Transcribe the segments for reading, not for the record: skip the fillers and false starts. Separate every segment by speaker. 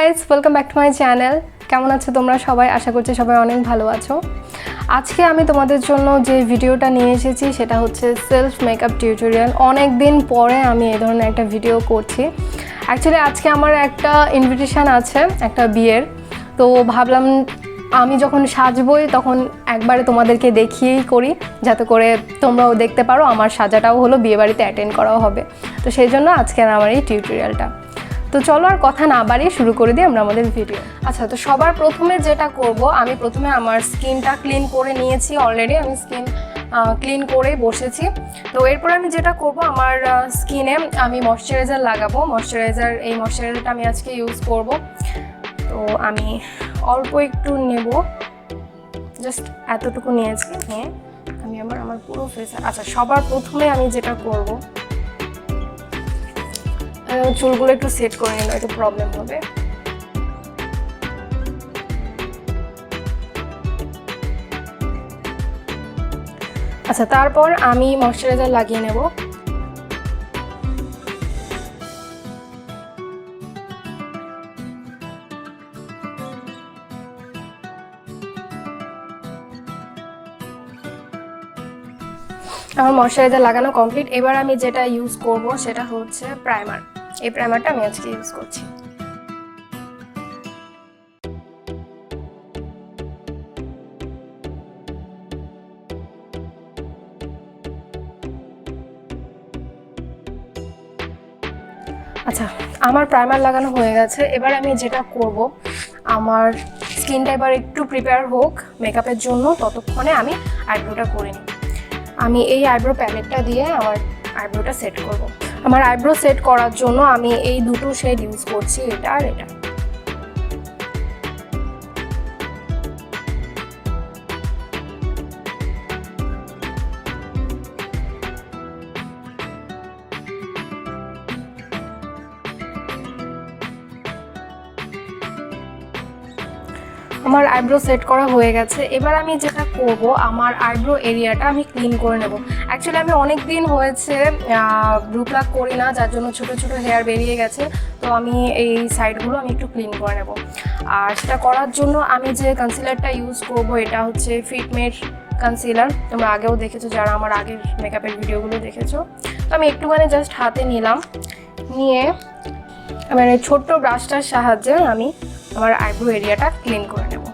Speaker 1: Guys, welcome back to my channel. কেমন আছো তোমরা সবাই? আশা করছি সবাই অনেক ভালো আছো। আজকে আমি তোমাদের জন্য যে ভিডিওটা নিয়ে এসেছি সেটা হচ্ছে সেলফ মেকআপ টিউটোরিয়াল। অনেক দিন পরে আমি এই ধরনের একটা ভিডিও করছি। অ্যাকচুয়ালি আজকে আমার একটা ইনভিটেশান আছে, একটা বিয়ের। তো ভাবলাম আমি যখন সাজবই তখন একবারে তোমাদেরকে দেখিয়েই করি, যাতে করে তোমরাও দেখতে পারো। আমার সাজাটাও হলো, বিয়েবাড়িতে অ্যাটেন্ড করাও হবে। তো সেই জন্য আজকে আমার এই টিউটোরিয়ালটা। তো চলো আর কথা না বাড়িয়ে শুরু করে দিই আমরা আমাদের ভিডিও। আচ্ছা, তো সবার প্রথমে যেটা করব, আমি প্রথমে আমার স্কিনটা ক্লিন করে নিয়েছি। অলরেডি আমি স্কিন ক্লিন করে বসেছি। তো এরপর আমি যেটা করব, আমার স্কিনে আমি ময়শ্চারাইজার লাগাবো। এই ময়শ্চারাইজারটা আমি আজকে ইউজ করব। তো আমি অল্প একটু নেব, জাস্ট এতটুকু নিয়েছি। নিয়ে আমি আমার পুরো ফেসে, আচ্ছা সবার প্রথমে আমি যেটা করব, চুলগুলো একটু সেট করে নিলে একটু প্রবলেম হবে। আচ্ছা, তারপর আমি ময়শ্চারাইজার লাগিয়ে নেব। আমার ময়শ্চারাইজার লাগানো কমপ্লিট। এবার আমি যেটা ইউজ করব সেটা হচ্ছে প্রাইমার। এই প্রাইমারটা আমি আজকে ইউজ করছি। আচ্ছা, আমার প্রাইমার লাগানো হয়ে গেছে। এবার আমি যেটা করব, আমার স্কিনটা এবার একটু প্রিপেয়ার হোক মেকআপের জন্য, ততক্ষণে আমি আইব্রোটা করে নিই। আমি এই আইব্রো প্যালেটটা দিয়ে আমার আইব্রোটা সেট করব। আমার আইব্রো সেট করার জন্য আমি এই দুটো শেড ইউজ করছি, এটা আর এটা। আমার আইব্রো সেট করা হয়ে গেছে। এবার আমি যেটা করব, আমার আইব্রো এরিয়াটা আমি ক্লিন করে নেব। অ্যাকচুয়ালি আমি অনেক দিন হয়েছে ব্রু প্লাক করি না, যার জন্য ছোটো ছোটো হেয়ার বেরিয়ে গেছে। তো আমি এই সাইডগুলো আমি একটু ক্লিন করে নেব। আর সেটা করার জন্য আমি যে কনসিলারটা ইউজ করব, এটা হচ্ছে ফিটমের কনসিলার। তোমরা আগেও দেখেছো, যারা আমার আগের মেকআপের ভিডিওগুলো দেখেছো। তো আমি একটুখানি জাস্ট হাতে নিলাম, নিয়ে আমার এই ছোট্ট ব্রাশটার সাহায্যে আমি আমার আইব্রো এরিয়াটা ক্লিন করে নেব।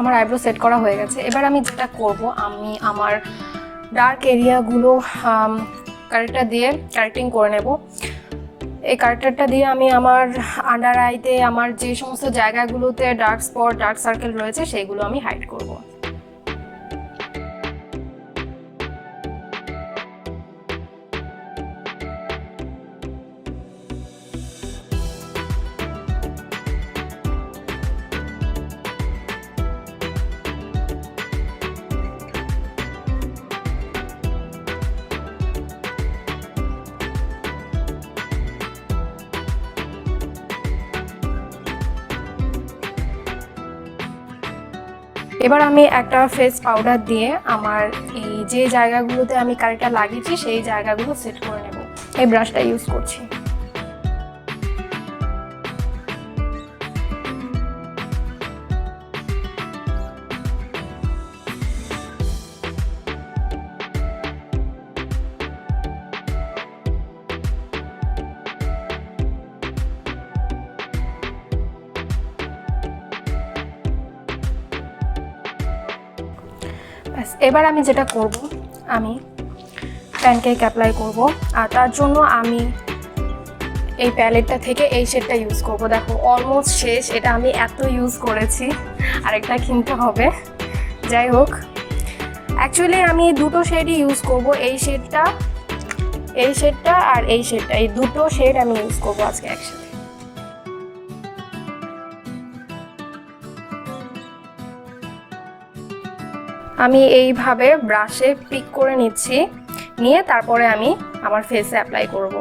Speaker 1: আমার আইব্রো সেট করা হয়ে গেছে। এবার আমি যেটা করব, আমি আমার ডার্ক এরিয়াগুলো কারেক্টার দিয়ে কারেক্টিং করে নেব। এই কারেক্টারটা দিয়ে আমি আমার আন্ডার আইতে আমার যে সমস্ত জায়গাগুলোতে ডার্ক স্পট, ডার্ক সার্কেল রয়েছে সেইগুলো আমি হাইড করব। এবার আমি একটা ফেস পাউডার দিয়ে আমার এই যে জায়গাগুলোতে আমি কারেক্টার লাগিয়েছি সেই জায়গাগুলো সেট করে নেব। এই ব্রাশটা ইউজ করছি। এবার আমি যেটা করব, আমি প্যানকেক অ্যাপ্লাই করব। আর তার জন্য আমি এই প্যালেটটা থেকে এই শেডটা ইউজ করব। দেখো অলমোস্ট শেষ, এটা আমি এত ইউজ করেছি, আরেকটা কিনতে হবে। যাই হোক, অ্যাকচুয়ালি আমি দুটো শেডই ইউজ করব, এই শেডটা আর এই শেডটা, এই দুটো শেড আমি ইউজ করব আজকে একসাথে। আমি এইভাবে ব্রাশে পিক করে নিচ্ছি, নিয়ে তারপরে আমি আমার ফেসে অ্যাপ্লাই করব।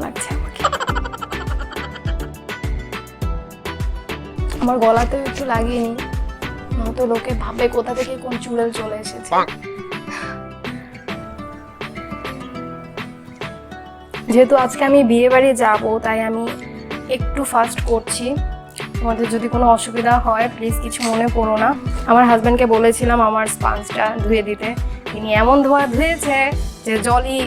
Speaker 1: লাগছে আমাকে। আমার গলাতেও একটু লাগিয়ে নি, নয়তো লোকে ভাবে কোথা থেকে কোন চুড়েল চলে এসেছে। যেহেতু আজকে আমি বিয়ে বাড়ি যাব, তাই আমি একটু ফাস্ট করছি। তোমাদের যদি কোনো অসুবিধা হয় প্লিজ কিছু মনে করো না। আমার হাজব্যান্ডকে বলেছিলাম আমার স্পঞ্জটা ধুয়ে দিতে, তিনি এমন ধুয়েছে যে জলই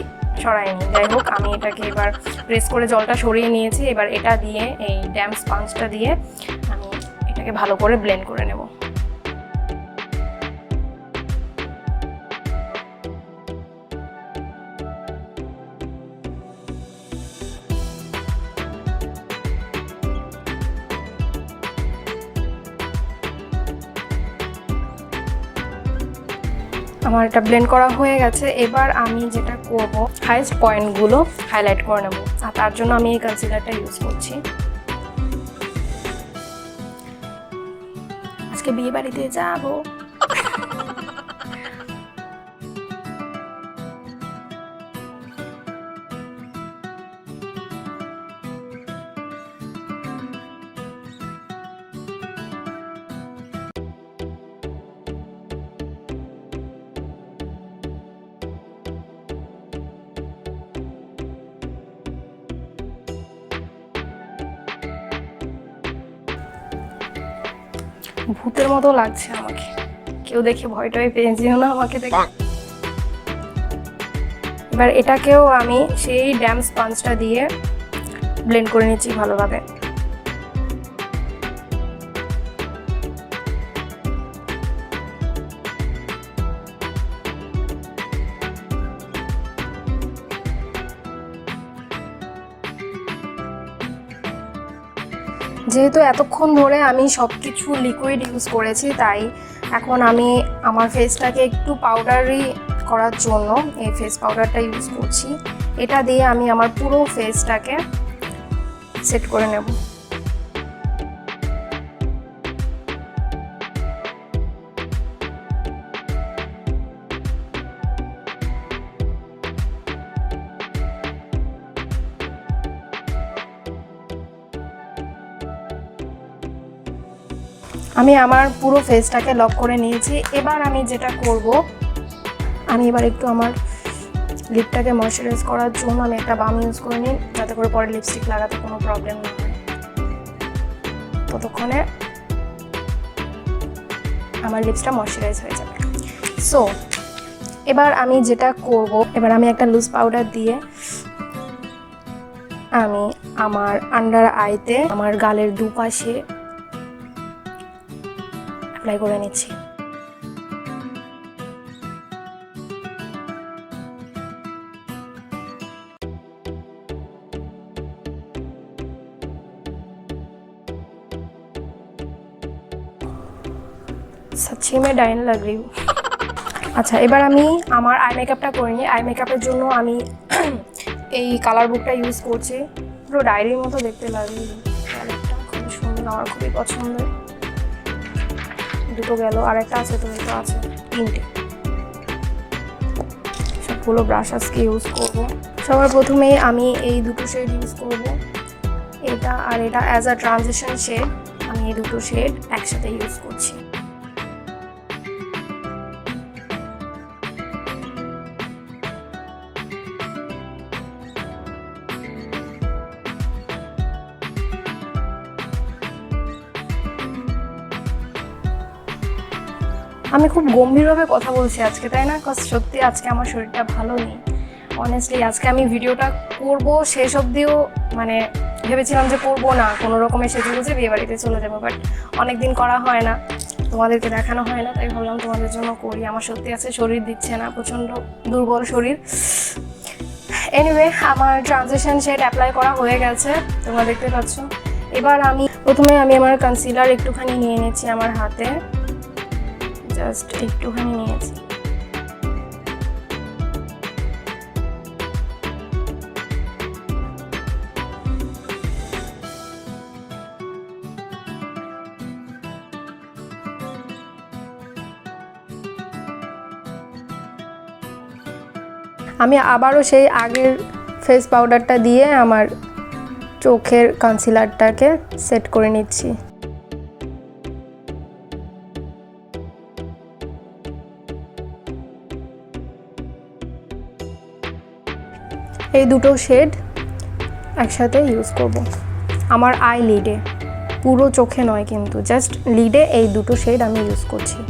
Speaker 1: সরায়নি। যাই হোক, আমি এটাকে এবার প্রেস করে জলটা সরিয়ে নিয়েছি। এবার এটা দিয়ে, এই ড্যাম স্পঞ্জটা দিয়ে আমি এটাকে ভালো করে ব্লেন্ড করে নেব। আমার এটা ব্লেন্ড করা হয়ে গেছে। এবার আমি যেটা করব, হাইস্ট পয়েন্টগুলো হাইলাইট করে নেব, আর তার জন্য আমি এই কনসিলারটা ইউজ করছি। আজকে বিয়ে বাড়িতে যাবো। ভূতের মতো লাগছে আমাকে, কেউ দেখে ভয়টাই পেয়ে যেও না আমাকে দেখে। এবার এটাকেও আমি সেই ড্যাম স্পঞ্জটা দিয়ে ব্লেন্ড করে নিচ্ছি ভালোভাবে। যেহেতু এতক্ষণ ধরে আমি সব কিছু লিকুইড ইউজ করেছি, তাই এখন আমি আমার ফেসটাকে একটু পাউডারি করার জন্য এই ফেস পাউডারটা ইউজ করছি। এটা দিয়ে আমি আমার পুরো ফেসটাকে সেট করে নেব। আমি আমার পুরো ফেসটাকে লক করে নিয়েছি। এবার আমি যেটা করব, আমি এবার একটু আমার লিপটাকে ময়শ্চারাইজ করার জন্য আমি একটা বাম ইউজ করে নিই, যাতে করে পরে লিপস্টিক লাগাতে কোনো প্রবলেম না হয়। ততক্ষণে আমার লিপসটা ময়শ্চারাইজ হয়ে যাবে। সো এবার আমি যেটা করব, এবার আমি একটা লুজ পাউডার দিয়ে আমি আমার আন্ডার আইতে আমার গালের দুপাশে অ্যাপ্লাই করে নিচ্ছি। सच्ची में डाइन लग रही हूँ। আচ্ছা, এবার আমি আমার আই মেকআপটা করে নিই। আই মেকআপের জন্য আমি এই কালার বুকটা ইউজ করছি। পুরো ডায়েরির মতো দেখতে লাগে, কালারটা খুব সুন্দর, আমার খুবই পছন্দের। দুটো গেল, আর একটা আছে, তো এটা আছে, তিনটে। সবগুলো ব্রাশ আজকে ইউজ করব। সবার প্রথমে আমি এই দুটো শেড ইউজ করব, এটা আর এটা অ্যাজ আ ট্রানজিশন শেড। আমি এই দুটো শেড একসাথে ইউজ করছি। আমি খুব গম্ভীরভাবে কথা বলছি আজকে, তাই না? কজ সত্যি আজকে আমার শরীরটা ভালো নেই। অনেস্টলি আজকে আমি ভিডিওটা করব শেষ অবধিও মানে ভেবেছিলাম যে করবো না, কোনো রকমের সেজেগুজে বিয়ে বাড়িতে চলে যাবো, বাট অনেকদিন করা হয় না, তোমাদেরকে দেখানো হয় না, তাই ভাবলাম তোমাদের জন্য করি। আমার সত্যি আছে শরীর দিচ্ছে না, প্রচণ্ড দুর্বল শরীর। এনিওয়ে, আমার ট্রানজিশন শেড অ্যাপ্লাই করা হয়ে গেছে, তোমরা দেখতে পাচ্ছ। এবার প্রথমে আমি আমার কনসিলার একটুখানি নিয়ে নিয়েছি আমার হাতে, জাস্ট একটুখানি নিয়েছি। আমি আবারও সেই আগের ফেস পাউডারটা দিয়ে আমার চোখের কনসিলারটাকে সেট করে নিচ্ছি। এই দুটো শেড একসাথে ইউজ করব আমার আই লিডে, পুরো চোখে নয় কিন্তু, জাস্ট লিডে এই দুটো শেড আমি ইউজ করছি।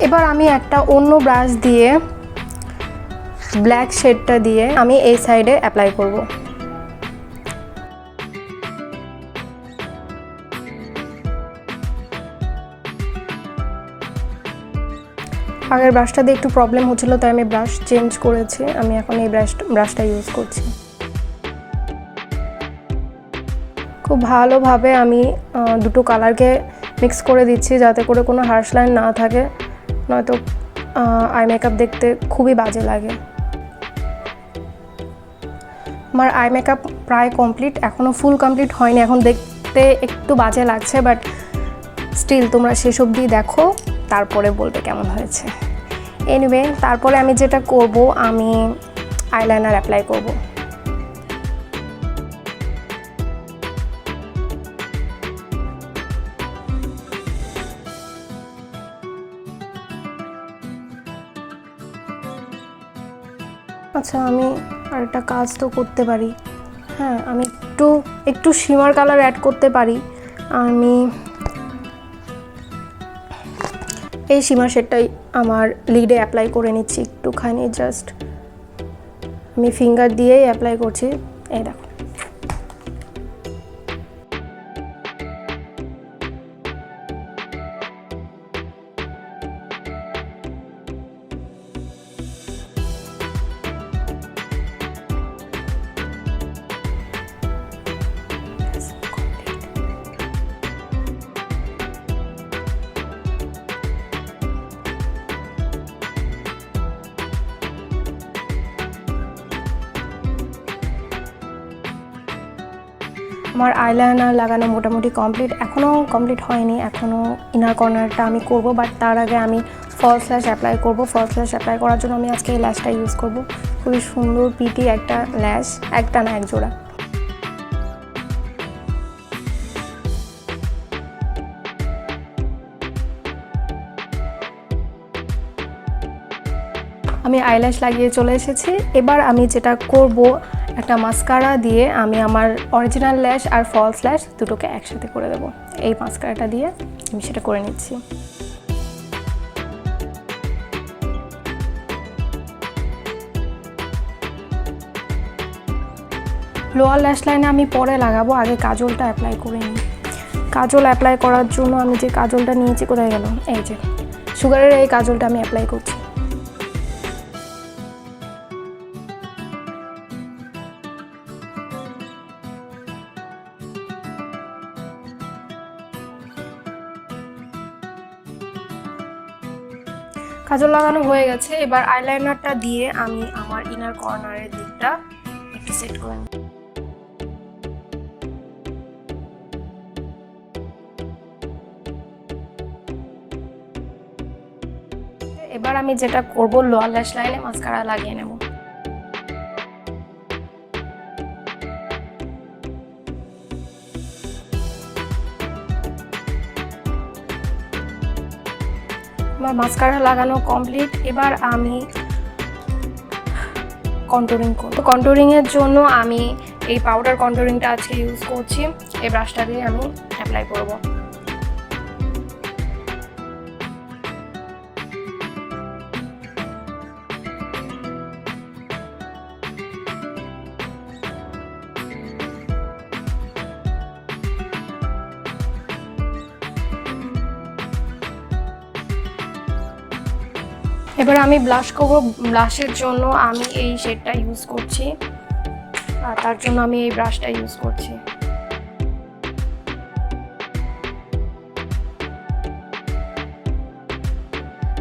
Speaker 1: এবার আমি একটা অন্য ব্রাশ দিয়ে ব্ল্যাক শেডটা দিয়ে আমি এই সাইডে অ্যাপ্লাই করব। আগের ব্রাশটা দিয়ে একটু প্রবলেম হচ্ছিল, তাই আমি ব্রাশ চেঞ্জ করেছি। আমি এখন এই ব্রাশটা ইউজ করছি। খুব ভালোভাবে আমি দুটো কালারকে মিক্স করে দিচ্ছি, যাতে করে কোনো হার্শ লাইন না থাকে, নয়তো আই মেকআপ দেখতে খুবই বাজে লাগে। আমার আই মেকআপ প্রায় কমপ্লিট, এখনও ফুল কমপ্লিট হয়নি, এখন দেখতে একটু বাজে লাগছে, বাট স্টিল তোমরা শেষ অবধি দেখো, তারপরে বলবে কেমন হয়েছে। এনিওয়ে, তারপরে আমি যেটা করব, আমি আইলাইনার অ্যাপ্লাই করব। আচ্ছা, আমি আরেকটা কাজ তো করতে পারি। হ্যাঁ, আমি একটু শিমার কালার অ্যাড করতে পারি। আমি এই শিমার শেডটাই আমার লিডে অ্যাপ্লাই করে নিচ্ছি একটুখানি, জাস্ট আমি ফিঙ্গার দিয়েই অ্যাপ্লাই করছি। এই দেখো, আমার আইলাইনার লাগানো মোটামুটি কমপ্লিট, এখনও কমপ্লিট হয়নি, এখনও ইনার কর্নারটা আমি করব, বাট তার আগে আমি ফলস ল্যাশ অ্যাপ্লাই করব। ফলস ল্যাশ অ্যাপ্লাই করার জন্য আমি আজকে এই ল্যাশটা ইউজ করব। খুবই সুন্দর পিটি একটা ল্যাশ, একটা না এক জোড়া। আমি আইল্যাশ লাগিয়ে চলে এসেছি। এবার আমি যেটা করব, একটা মাস্কারা দিয়ে আমি আমার অরিজিনাল ল্যাশ আর ফলস ল্যাশ দুটোকে একসাথে করে দেবো। এই মাস্কারাটা দিয়ে আমি সেটা করে নিচ্ছি। লোয়ার ল্যাশ লাইনে আমি পরে লাগাবো, আগে কাজলটা অ্যাপ্লাই করে নিই। কাজল অ্যাপ্লাই করার জন্য আমি যে কাজলটা নিয়েছি, কোথায় গেল, এই যে সুগারের এই কাজলটা আমি অ্যাপ্লাই করছি। কাজল লাগানো হয়ে গেছে। এবার আইলাইনারটা দিয়ে আমি আমার ইনার কর্নারের দিকটা একটু সেট করে নিই। এবার আমি যেটা করব, লোয়ার ল্যাশ লাইনে মাস্কারা লাগিয়ে নেব। আমার মাস্কারা লাগানো কমপ্লিট। এবার আমি কন্টুরিং করব। কন্টুরিংয়ের জন্য আমি এই পাউডার কন্টুরিংটা আজকে ইউজ করছি। এই ব্রাশটা দিয়ে আমি অ্যাপ্লাই করব। এবার আমি ব্লাশ করব। ব্লাশের জন্য আমি এই শেডটা ইউজ করছি, আর তার জন্য আমি এই ব্রাশটা ইউজ করছি।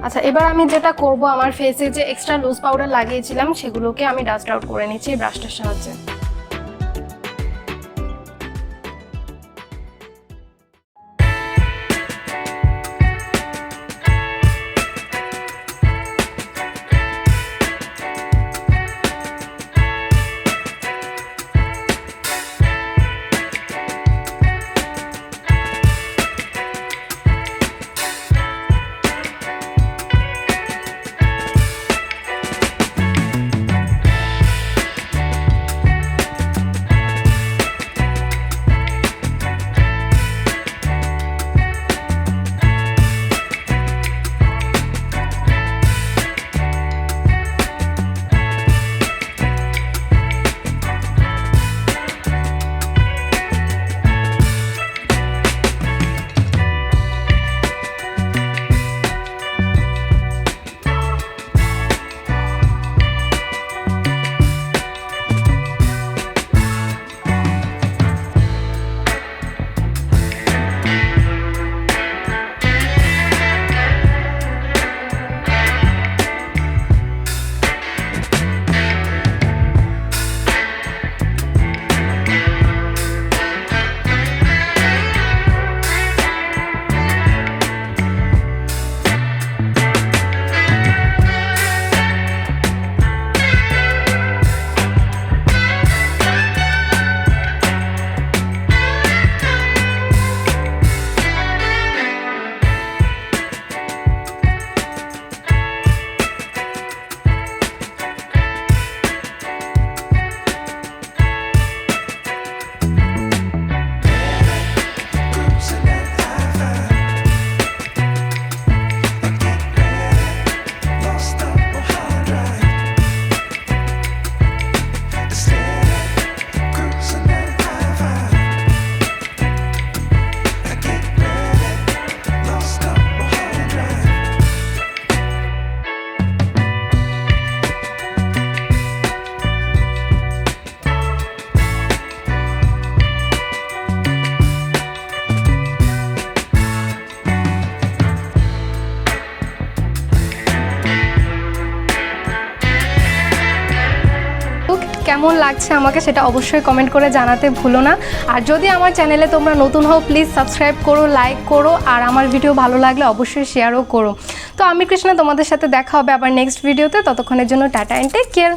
Speaker 1: আচ্ছা, এবার আমি যেটা করব, আমার ফেসে যে এক্সট্রা লুজ পাউডার লাগিয়েছিলাম সেগুলোকে আমি ডাস্ট আউট করে নিচ্ছি এই ব্রাশটার সাহায্যে। কেমন লাগছে আমাকে সেটা অবশ্যই কমেন্ট করে জানাতে ভুলো না। আর যদি আমার চ্যানেলে তোমরা নতুন হও প্লিজ সাবস্ক্রাইব করো, লাইক করো, আর আমার ভিডিও ভালো লাগলে অবশ্যই শেয়ারও করো। তো আমি কৃষ্ণা, তোমাদের সাথে দেখা হবে আবার নেক্সট ভিডিওতে। ততক্ষণের জন্য টাটা এন্ড টেক কেয়ার।